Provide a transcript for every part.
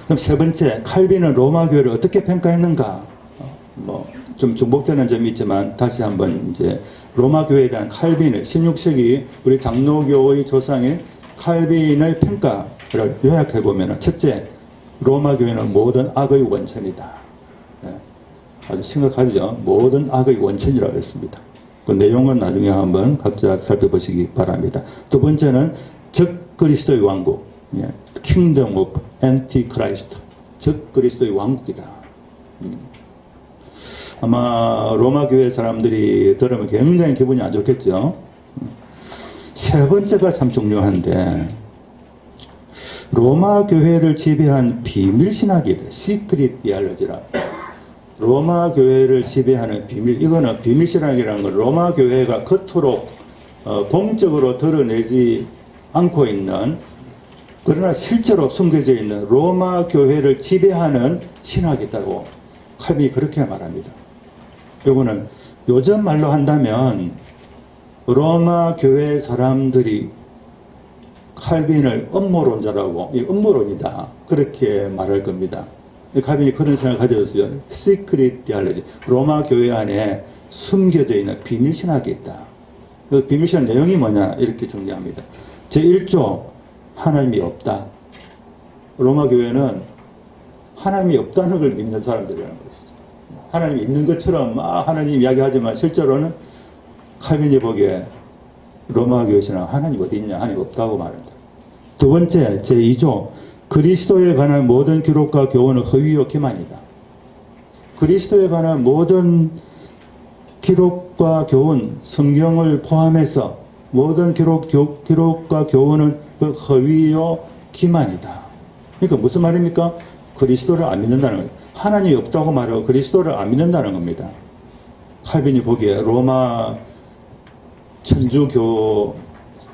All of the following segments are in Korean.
그럼 세 번째, 칼빈은 로마 교회를 어떻게 평가했는가? 좀 중복되는 점이 있지만 다시 한번 이제 로마 교회에 대한 칼빈의 16세기 우리 장로교의 조상인 칼빈의 평가를 요약해 보면, 첫째, 로마 교회는 모든 악의 원천이다. 네. 아주 심각하죠. 모든 악의 원천이라고 했습니다. 그 내용은 나중에 한번 각자 살펴보시기 바랍니다. 두 번째는 적 그리스도의 왕국, Kingdom of Antichrist, 적 그리스도의 왕국이다. 아마 로마 교회 사람들이 들으면 굉장히 기분이 안 좋겠죠. 세 번째가 참 중요한데, 로마 교회를 지배한 비밀신학이다. 시크릿 디알러지라. 로마 교회를 지배하는 비밀, 이거는 비밀신학이라는 건 로마 교회가 겉으로 공적으로 드러내지 않고 있는, 그러나 실제로 숨겨져 있는 로마 교회를 지배하는 신학이다고 칼빈이 그렇게 말합니다. 이거는 요즘 말로 한다면 로마 교회 사람들이 칼빈을 음모론자라고, 이 음모론이다, 그렇게 말할 겁니다. 칼빈이 그런 생각을 가졌어요. 시크릿 디알러지, 로마 교회 안에 숨겨져 있는 비밀신학이 있다. 그 비밀신학 내용이 뭐냐, 이렇게 정리합니다. 제1조, 하나님이 없다. 로마 교회는 하나님이 없다는 걸 믿는 사람들이라는 것이죠. 하나님이 있는 것처럼 막 하나님 이야기하지만 실제로는 칼빈이 보기에 로마 교회 신학 하나님 어디 있냐, 하나님 없다고 말한다. 두 번째, 제2조, 그리스도에 관한 모든 기록과 교훈은 허위요 기만이다. 그리스도에 관한 모든 기록과 교훈, 성경을 포함해서 모든 기록과 교훈은 그 허위요 기만이다. 그러니까 무슨 말입니까? 그리스도를 안 믿는다는 거예요. 하나님이 없다고 말하고 그리스도를 안 믿는다는 겁니다. 칼빈이 보기에 로마 천주교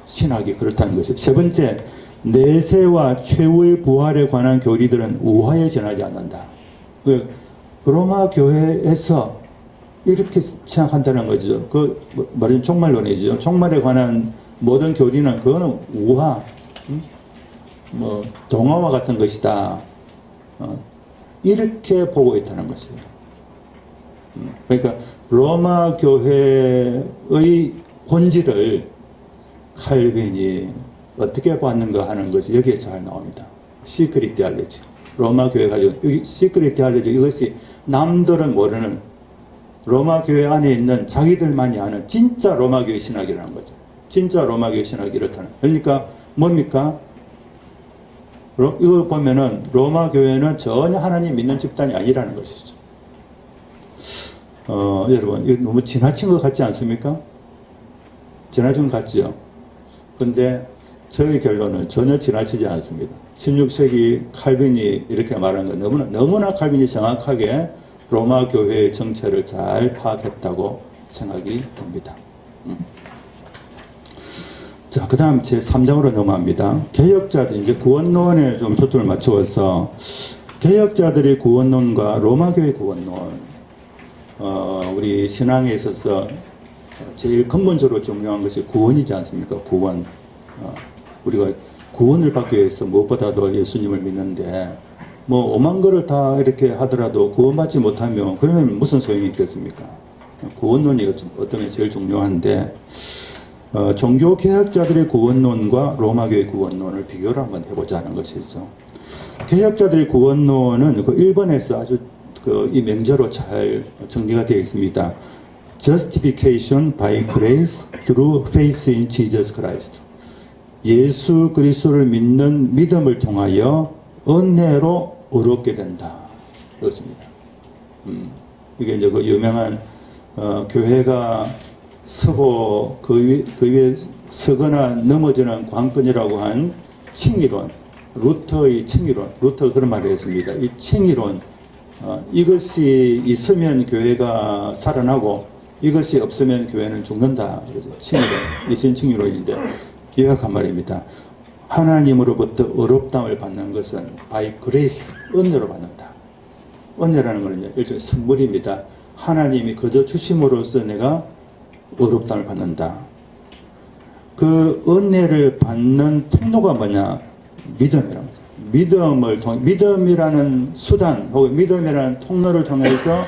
신학이 그렇다는 것이죠. 세 번째, 내세와 최후의 부활에 관한 교리들은 우화에 전하지 않는다. 로마 교회에서 이렇게 생각한다는 거죠. 그 말은 종말론이죠. 종말에 관한 모든 교리는 그거는 우화, 동화와 같은 것이다. 이렇게 보고 있다는 것이에요. 그러니까 로마 교회의 본질을 칼빈이 어떻게 봤는가 하는 것이 여기에 잘 나옵니다. 시크릿 디알러지. 로마 교회 가지고 시크릿 디알러지, 이것이 남들은 모르는 로마 교회 안에 있는 자기들만이 아는 진짜 로마 교회 신학이라는 거죠. 진짜 로마 교회 신학이 이렇다는. 그러니까 뭡니까? 이거 보면은 로마 교회는 전혀 하나님 믿는 집단이 아니라는 것이죠. 여러분, 이거 너무 지나친 것 같지 않습니까? 지나친 것 같지요? 근데 저의 결론은 전혀 지나치지 않습니다. 16세기 칼빈이 이렇게 말한 건 너무나 칼빈이 정확하게 로마 교회의 정체를 잘 파악했다고 생각이 듭니다. 자, 그 다음 제 3장으로 넘어갑니다. 개혁자들, 이제 구원론에 좀 초점을 맞추어서 개혁자들의 구원론과 로마교회 구원론, 우리 신앙에 있어서 제일 근본적으로 중요한 것이 구원이지 않습니까? 구원. 우리가 구원을 받기 위해서 무엇보다도 예수님을 믿는데, 오만 거를 다 이렇게 하더라도 구원받지 못하면 그러면 무슨 소용이 있겠습니까? 구원론이 어떤 게 제일 중요한데, 종교개혁자들의 구원론과 로마교의 구원론을 비교를 한번 해보자는 것이죠. 개혁자들의 구원론은 그 1번에서 아주 이 명제로 잘 정리가 되어 있습니다. Justification by grace through faith in Jesus Christ. 예수 그리스도를 믿는 믿음을 통하여 은혜로 의롭게 된다. 그렇습니다. 이게 이제 그 유명한 교회가 서고 그 위에 서거나 넘어지는 관건이라고 한 칭의론, 루터의 칭의론, 루터가 그런 말을 했습니다. 이 칭의론, 이것이 있으면 교회가 살아나고 이것이 없으면 교회는 죽는다. 그래서 칭의론, 이신 칭의론인데 요약한 말입니다. 하나님으로부터 의롭다움을 받는 것은 by grace, 은혜로 받는다. 은혜라는 것은 일종의 선물입니다. 하나님이 거저 주심으로써 내가 의롭다움을 받는다. 그 은혜를 받는 통로가 뭐냐? 믿음이라는 거죠. 믿음이라는 수단 혹은 믿음이라는 통로를 통해서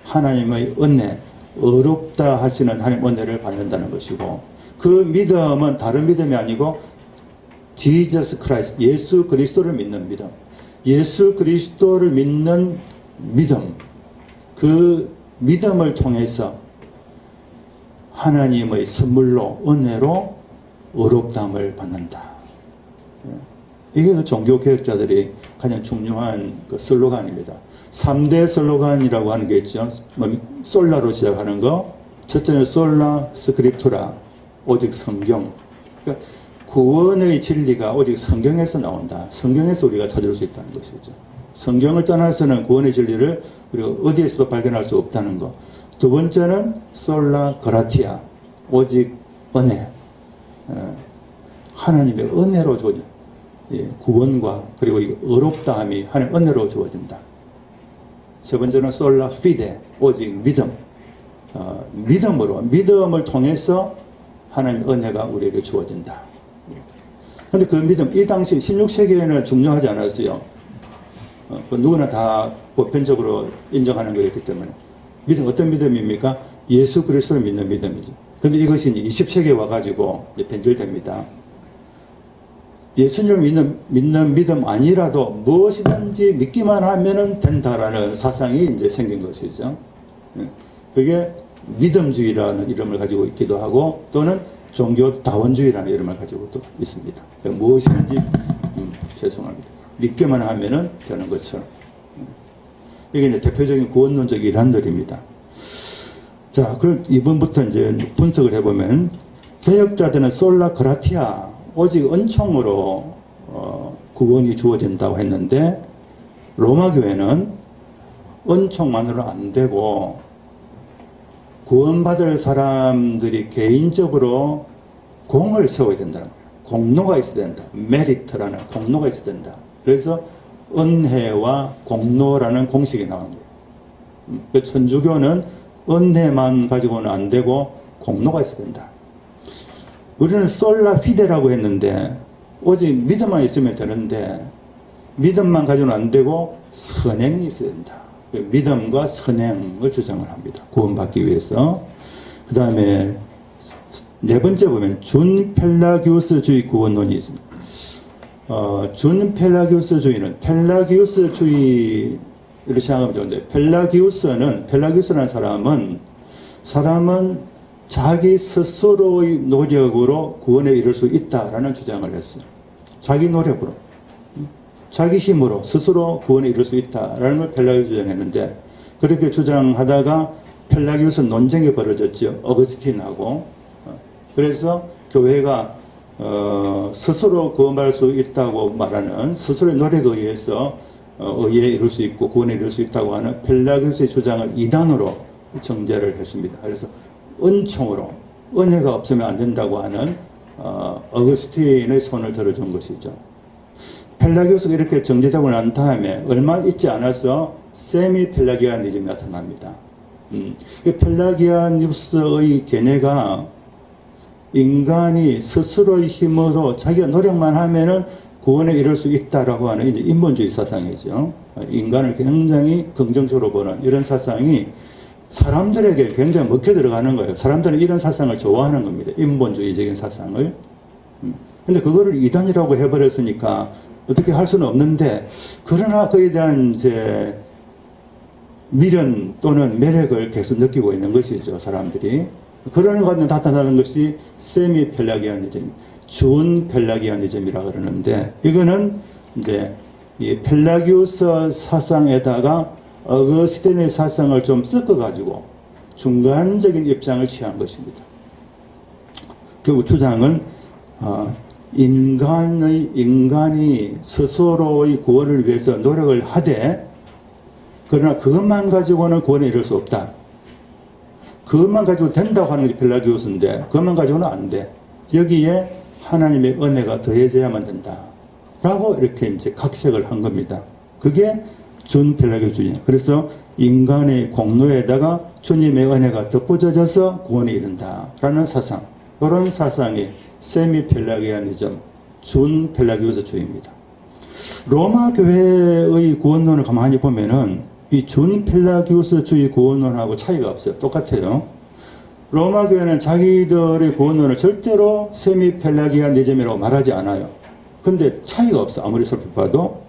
하나님의 은혜, 어렵다 하시는 하나님 은혜를 받는다는 것이고, 그 믿음은 다른 믿음이 아니고 지저스 크라이스트, 예수 그리스도를 믿는 믿음, 예수 그리스도를 믿는 믿음, 그 믿음을 통해서 하나님의 선물로, 은혜로 어렵다함을 받는다. 이게 그 종교개혁자들이 가장 중요한 그 슬로건입니다. 3대 슬로건이라고 하는 게 있죠. 솔라로 시작하는 거. 첫째는 솔라 스크립투라, 오직 성경. 그러니까 구원의 진리가 오직 성경에서 나온다. 성경에서 우리가 찾을 수 있다는 것이죠. 성경을 떠나서는 구원의 진리를 우리가 어디에서도 발견할 수 없다는 것. 두 번째는 솔라 그라티아, 오직 은혜. 하나님의 은혜로 주어진 구원과 그리고 이 어렵다함이 하나님의 은혜로 주어진다. 세 번째는 솔라 피데, 오직 믿음. 믿음을 통해서 하나님의 은혜가 우리에게 주어진다. 그런데 그 믿음, 이 당시 16세기에는 중요하지 않았어요. 누구나 다 보편적으로 인정하는 거였기 때문에. 믿음, 어떤 믿음입니까? 예수 그리스도를 믿는 믿음이죠. 그런데 이것이 20세기에 와가지고 변질됩니다. 예수님을 믿는 믿음 아니라도 무엇이든지 믿기만 하면 된다라는 사상이 이제 생긴 것이죠. 그게 믿음주의라는 이름을 가지고 있기도 하고, 또는 종교다원주의라는 이름을 가지고 또 있습니다. 무엇이든지, 죄송합니다. 믿기만 하면 되는 것처럼. 이게 이제 대표적인 구원론적 이단들입니다. 자, 그럼 이번부터 이제 분석을 해보면, 개혁자들은 솔라 그라티아, 오직 은총으로 구원이 주어진다고 했는데, 로마 교회는 은총만으로 안 되고 구원받을 사람들이 개인적으로 공을 세워야 된다는 거예요. 공로가 있어야 된다. 메리트라는 공로가 있어야 된다. 그래서 은혜와 공로라는 공식이 나온 거예요. 천주교는 은혜만 가지고는 안 되고 공로가 있어야 된다. 우리는 솔라 피데라고 했는데 오직 믿음만 있으면 되는데, 믿음만 가지고는 안 되고 선행이 있어야 된다. 믿음과 선행을 주장을 합니다. 구원받기 위해서. 그 다음에 네 번째 보면 준펠라기우스주의 구원론이 있습니다. 준펠라기우스주의는 펠라기우스주의를 시작하면 좋은데, 펠라기우스라는 사람은 자기 스스로의 노력으로 구원에 이를 수 있다라는 주장을 했어요. 자기 노력으로, 자기 힘으로 스스로 구원에 이를 수 있다라는 걸 펠라기우스 주장했는데, 그렇게 주장하다가 펠라기우스 논쟁이 벌어졌죠. 어거스틴하고. 그래서 교회가 스스로 구원받을 수 있다고 말하는, 스스로의 노력에 의해서 의에 이룰 수 있고 구원에 이룰 수 있다고 하는 펠라기우스의 주장을 이단으로 정죄를 했습니다. 그래서 은총으로, 은혜가 없으면 안 된다고 하는 어거스틴의 손을 들어준 것이죠. 펠라기우스가 이렇게 정죄되고 난 다음에 얼마 있지 않아서 세미 펠라기아니즘이 나타납니다. 펠라기아니스의 견해가 인간이 스스로의 힘으로 자기가 노력만 하면은 구원에 이를 수 있다라고 하는 이제 인본주의 사상이죠. 인간을 굉장히 긍정적으로 보는 이런 사상이 사람들에게 굉장히 먹혀 들어가는 거예요. 사람들은 이런 사상을 좋아하는 겁니다. 인본주의적인 사상을. 근데 그거를 이단이라고 해버렸으니까 어떻게 할 수는 없는데, 그러나 그에 대한 이제 미련 또는 매력을 계속 느끼고 있는 것이죠, 사람들이. 그런 것에 나타나는 것이 세미 펠라기아니즘, 준 펠라기아니즘이라고 그러는데, 이거는 이제 이 펠라기우스 사상에다가 어거스틴의 사상을 좀 섞어가지고 중간적인 입장을 취한 것입니다. 결국 주장은 인간이 스스로의 구원을 위해서 노력을 하되, 그러나 그것만 가지고는 구원에 이를 수 없다. 그것만 가지고 된다고 하는 게 펠라기우스인데, 그것만 가지고는 안 돼. 여기에 하나님의 은혜가 더해져야만 된다. 라고 이렇게 이제 각색을 한 겁니다. 그게 준 펠라기우스주의. 그래서 인간의 공로에다가 주님의 은혜가 덧붙여져서 구원에 이른다. 라는 사상. 이런 사상이 세미 펠라기아니즘, 준 펠라기우스주의입니다. 로마 교회의 구원론을 가만히 보면은 이 준펠라기우스주의 구원론하고 차이가 없어요. 똑같아요. 로마 교회는 자기들의 구원론을 절대로 세미펠라기아니즘이라고 말하지 않아요. 근데 차이가 없어. 아무리 살펴봐도.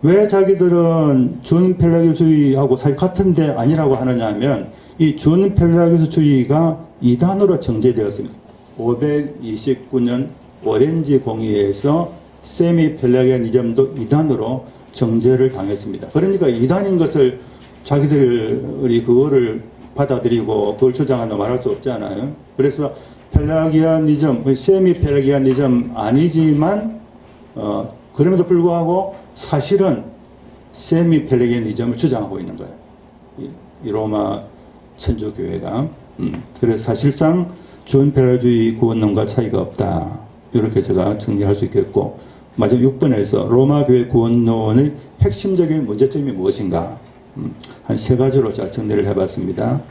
왜 자기들은 준펠라기우스주의하고 사실 같은데 아니라고 하느냐 하면 이 준펠라기우스주의가 이단으로 정제되었습니다. 529년 오렌지 공의회에서 세미펠라기아니즘도 이단으로 정제를 당했습니다. 그러니까 이단인 것을 자기들이 그거를 받아들이고 그걸 주장한다고 말할 수 없잖아요. 그래서 펠라기아니즘, 세미펠라기아니즘 아니지만 그럼에도 불구하고 사실은 세미펠라기아니즘을 주장하고 있는 거예요. 이 로마 천주교회가. 그래서 사실상 준펠라주의 구원론과 차이가 없다. 이렇게 제가 정리할 수 있겠고, 마지막 6번에서 로마 교회 구원론의 핵심적인 문제점이 무엇인가? 한 세 가지로 잘 정리를 해봤습니다.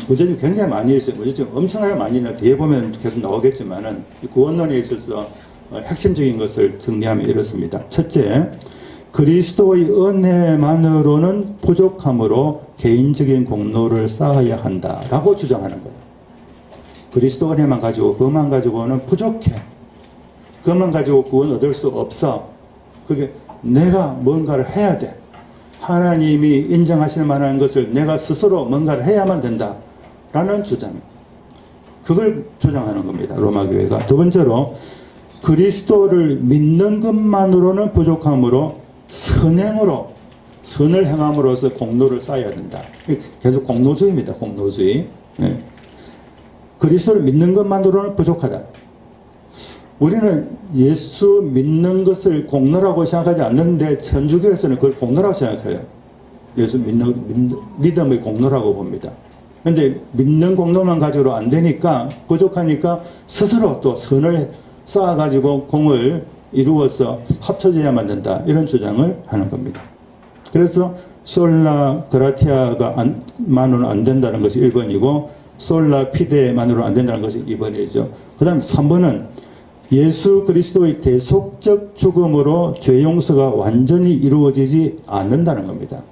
문제점이 굉장히 많이 있어요. 문제점이 엄청나게 많이 있는데 뒤에 보면 계속 나오겠지만은 이 구원론에 있어서 핵심적인 것을 정리하면 이렇습니다. 첫째, 그리스도의 은혜만으로는 부족함으로 개인적인 공로를 쌓아야 한다라고 주장하는 거예요. 그리스도 은혜만 가지고 그것만 가지고는 부족해. 그것만 가지고 구원 얻을 수 없어. 그게 내가 뭔가를 해야 돼. 하나님이 인정하실 만한 것을 내가 스스로 뭔가를 해야만 된다. 라는 주장. 그걸 주장하는 겁니다. 로마 교회가. 두 번째로 그리스도를 믿는 것만으로는 부족함으로 선행으로 선을 행함으로써 공로를 쌓아야 된다. 계속 공로주의입니다. 공로주의. 네. 그리스도를 믿는 것만으로는 부족하다. 우리는 예수 믿는 것을 공로라고 생각하지 않는데 천주교에서는 그걸 공로라고 생각해요. 예수 믿음의 공로라고 봅니다. 그런데 믿는 공로만 가지고는 안 되니까 부족하니까 스스로 또 선을 쌓아가지고 공을 이루어서 합쳐져야만 된다. 이런 주장을 하는 겁니다. 그래서 솔라 그라티아가 만으로는 안 된다는 것이 1번이고 솔라 피데만으로는 안 된다는 것이 2번이죠. 그 다음 3번은 예수 그리스도의 대속적 죽음으로 죄 용서가 완전히 이루어지지 않는다는 겁니다.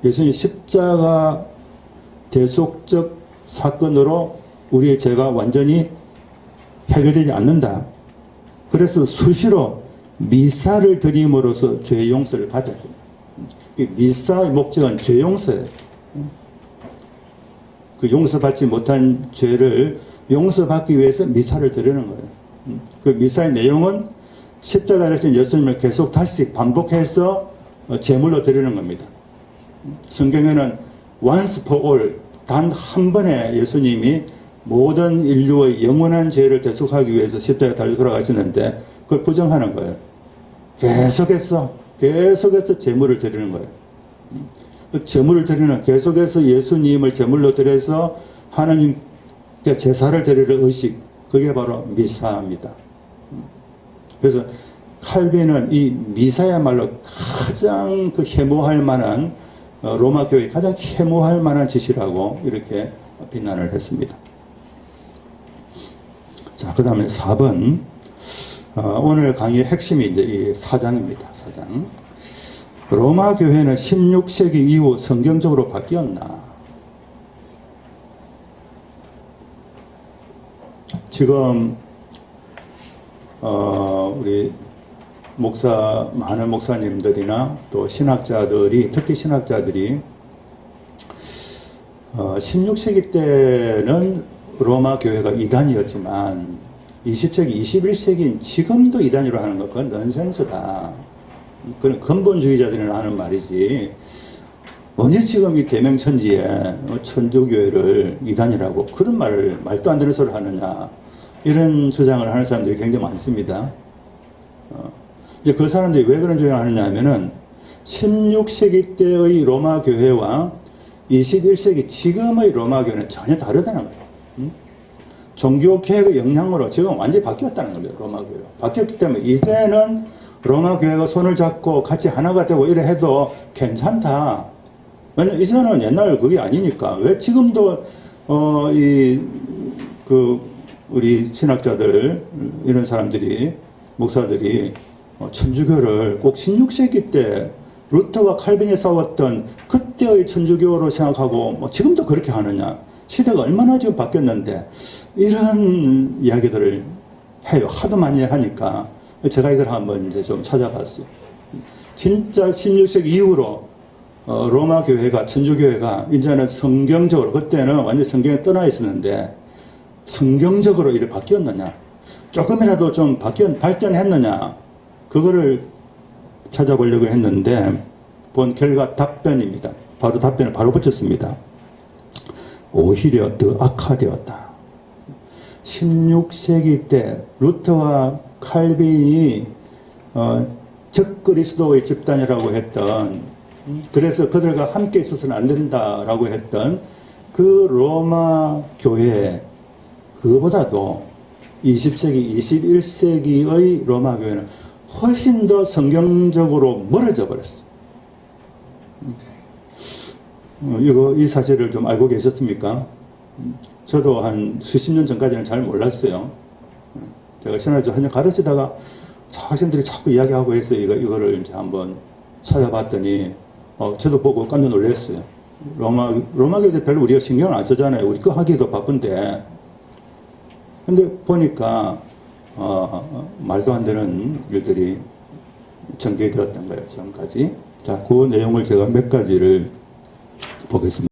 예수님의 십자가 대속적 사건으로 우리의 죄가 완전히 해결되지 않는다. 그래서 수시로 미사를 드림으로써 죄 용서를 받아야 됩니다. 미사의 목적은 죄 용서예요. 그 용서받지 못한 죄를 용서받기 위해서 미사를 드리는 거예요. 그 미사의 내용은 십자가에 달린 예수님을 계속 다시 반복해서 제물로 드리는 겁니다. 성경에는 once for all, 단 한 번에 예수님이 모든 인류의 영원한 죄를 대속하기 위해서 십자가에 달려 돌아가시는데 그걸 부정하는 거예요. 계속해서 제물을 드리는 거예요. 그 제물을 드리는, 계속해서 예수님을 제물로 드려서 하나님께 제사를 드리는 의식, 그게 바로 미사입니다. 그래서 칼빈은 이 미사야말로 가장 그 해모할 만한, 로마 교회의 가장 해모할 만한 짓이라고 이렇게 비난을 했습니다. 자, 그 다음에 4번. 오늘 강의의 핵심이 이제 이 4장입니다. 4장. 로마 교회는 16세기 이후 성경적으로 바뀌었나? 지금 우리 많은 목사님들이나 또 신학자들이, 특히 신학자들이 16세기 때는 로마 교회가 이단이었지만 20세기, 21세기인 지금도 이단으로 하는 것, 그건 넌센스다. 그건 근본주의자들이 하는 말이지. 언제 지금 이 대명천지에 천주교회를 이단이라고 그런 말도 안 되는 소리를 하느냐. 이런 주장을 하는 사람들이 굉장히 많습니다. 이제 그 사람들이 왜 그런 주장을 하느냐 하면은 16세기 때의 로마 교회와 21세기 지금의 로마 교회는 전혀 다르다는 거예요. 종교개혁의 영향으로 지금 완전히 바뀌었다는 거예요. 로마 교회가. 바뀌었기 때문에 이제는 로마 교회가 손을 잡고 같이 하나가 되고 이래 해도 괜찮다. 왜냐면 이제는 옛날 그게 아니니까. 왜 지금도 우리 신학자들 이런 사람들이, 목사들이 천주교를 꼭 16세기 때 루터와 칼빈이 싸웠던 그때의 천주교로 생각하고 지금도 그렇게 하느냐. 시대가 얼마나 지금 바뀌었는데 이런 이야기들을 해요. 하도 많이 하니까 제가 이걸 한번 이제 좀 찾아봤어요. 진짜 16세기 이후로 로마 교회가 천주교회가 이제는 성경적으로 그때는 완전 성경에 떠나 있었는데 성경적으로 이렇게 바뀌었느냐 조금이라도 좀 발전했느냐 그거를 찾아보려고 했는데 본 결과 답변입니다. 바로 답변을 바로 붙였습니다. 오히려 더 악화되었다. 16세기 때 루터와 칼빈이 적그리스도의 집단이라고 했던 그래서 그들과 함께 있어서는 안 된다라고 했던 그 로마 교회 그보다도 20세기, 21세기의 로마 교회는 훨씬 더 성경적으로 멀어져 버렸어요. 이 사실을 좀 알고 계셨습니까? 저도 한 수십 년 전까지는 잘 몰랐어요. 제가 신학교 한년 가르치다가 자신들이 자꾸 이야기하고 했어요. 이거를 이제 한번 찾아봤더니, 저도 보고 깜짝 놀랐어요. 로마 교회 별로 우리가 신경을 안 쓰잖아요. 우리 거 하기도 바쁜데. 근데 보니까, 말도 안 되는 일들이 전개되었던 거예요. 지금까지. 자, 그 내용을 제가 몇 가지를 보겠습니다.